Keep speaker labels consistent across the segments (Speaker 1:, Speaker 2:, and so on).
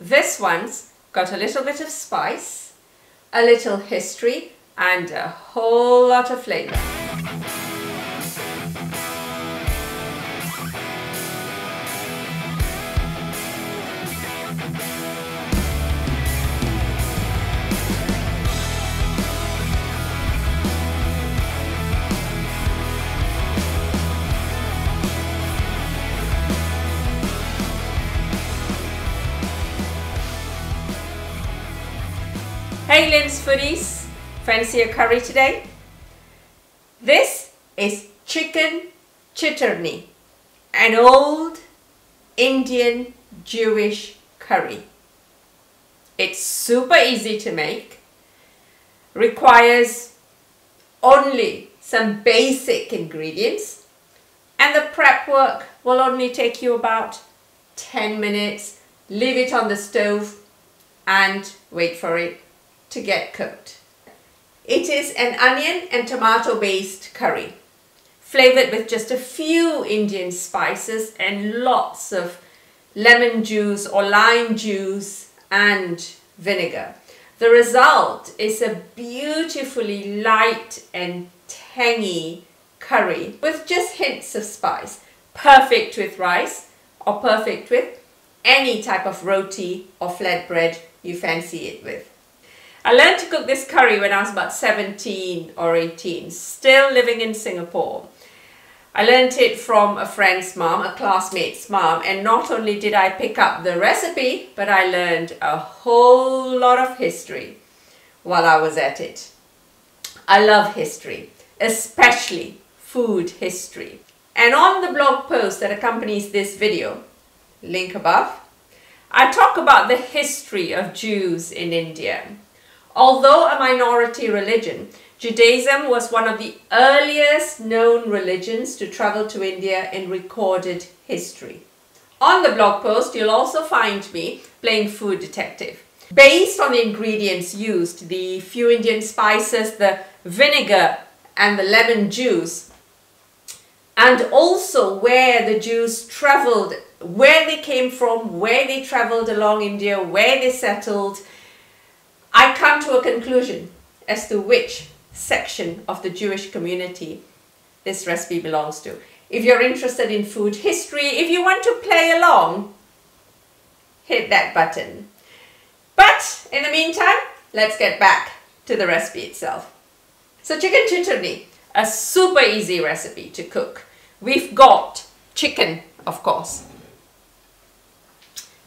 Speaker 1: this one's got a little bit of spice, a little history, and a whole lot of flavour. Hey Lynn's foodies, fancy a curry today? This is chicken chitarnee, an old Indian Jewish curry. It's super easy to make, requires only some basic ingredients, and the prep work will only take you about 10 minutes. Leave it on the stove and wait for it to get cooked. It is an onion and tomato based curry, flavored with just a few Indian spices and lots of lemon juice or lime juice and vinegar. The result is a beautifully light and tangy curry with just hints of spice, perfect with rice or perfect with any type of roti or flatbread you fancy it with. I learned to cook this curry when I was about 17 or 18, still living in Singapore. I learned it from a friend's mom, a classmate's mom, and not only did I pick up the recipe, but I learned a whole lot of history while I was at it. I love history, especially food history. And on the blog post that accompanies this video, link above, I talk about the history of Jews in India. Although a minority religion, Judaism was one of the earliest known religions to travel to India in recorded history. On the blog post, you'll also find me playing food detective. Based on the ingredients used, the few Indian spices, the vinegar and the lemon juice, and also where the Jews traveled, where they came from, where they traveled along India, where they settled, I come to a conclusion as to which section of the Jewish community this recipe belongs to. If you're interested in food history, if you want to play along, hit that button. But in the meantime, let's get back to the recipe itself. So chicken chitarnee, a super easy recipe to cook. We've got chicken, of course.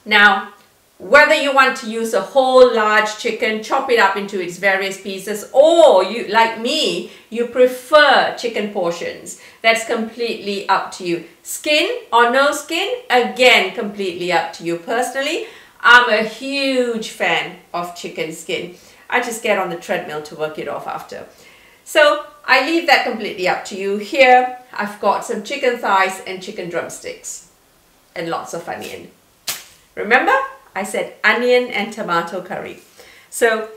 Speaker 1: Now, whether you want to use a whole large chicken, chop it up into its various pieces, or you, like me, you prefer chicken portions, that's completely up to you. Skin or no skin, again, completely up to you. Personally, I'm a huge fan of chicken skin. I just get on the treadmill to work it off after. So I leave that completely up to you. Here, I've got some chicken thighs and chicken drumsticks and lots of onion. Remember? I said onion and tomato curry. So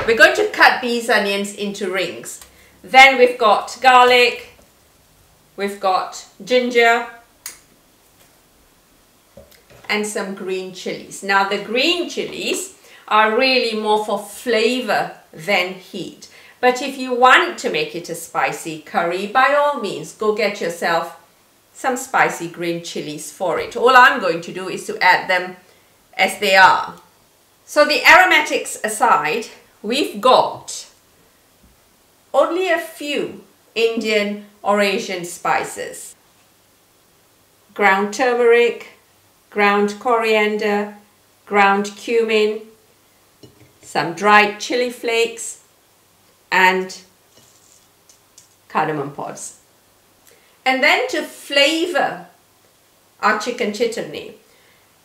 Speaker 1: we're going to cut these onions into rings. Then we've got garlic, we've got ginger, and some green chilies. Now the green chilies are really more for flavor than heat. But if you want to make it a spicy curry, by all means, go get yourself some spicy green chilies for it. All I'm going to do is to add them as they are. So the aromatics aside, we've got only a few Indian or Asian spices. Ground turmeric, ground coriander, ground cumin, some dried chili flakes, and cardamom pods. And then to flavor our chicken chitarnee,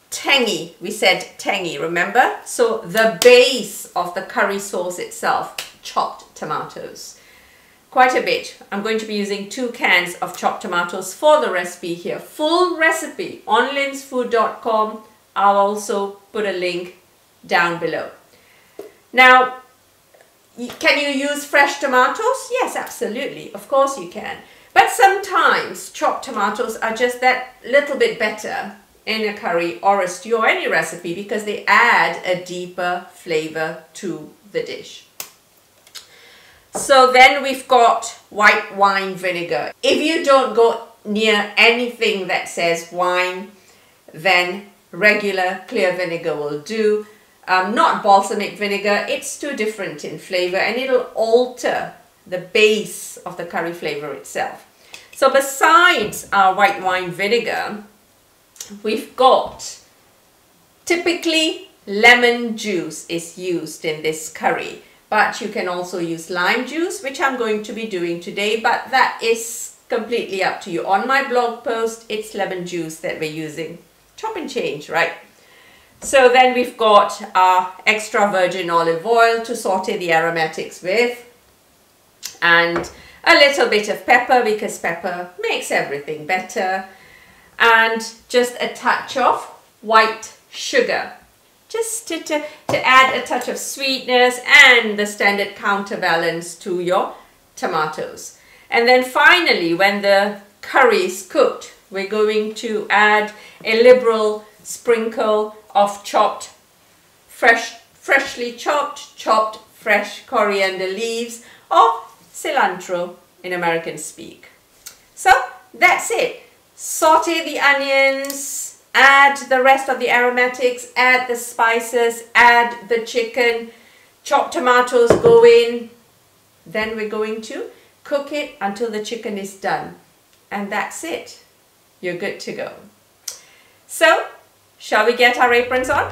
Speaker 1: tangy, we said tangy, remember? So the base of the curry sauce itself, chopped tomatoes. Quite a bit. I'm going to be using 2 cans of chopped tomatoes for the recipe here. Full recipe on lynsfood.com. I'll also put a link down below. Now, can you use fresh tomatoes? Yes, absolutely. Of course you can. But sometimes chopped tomatoes are just that little bit better in a curry or a stew or any recipe because they add a deeper flavor to the dish. So then we've got white wine vinegar. If you don't go near anything that says wine, then regular clear vinegar will do. Not balsamic vinegar, it's too different in flavor and it'll alter the base of the curry flavor itself. So besides our white wine vinegar, we've got, typically lemon juice is used in this curry, but you can also use lime juice, which I'm going to be doing today, but that is completely up to you. On my blog post, it's lemon juice that we're using. Chop and change, right? So then we've got our extra virgin olive oil to saute the aromatics with, and a little bit of pepper because pepper makes everything better, and just a touch of white sugar, just to add a touch of sweetness and the standard counterbalance to your tomatoes. And then finally, when the curry is cooked, we're going to add a liberal sprinkle of freshly chopped fresh coriander leaves, or cilantro in American speak. So that's it. Saute the onions, add the rest of the aromatics, add the spices, add the chicken, chop tomatoes go in. Then we're going to cook it until the chicken is done. And that's it. You're good to go. So, shall we get our aprons on?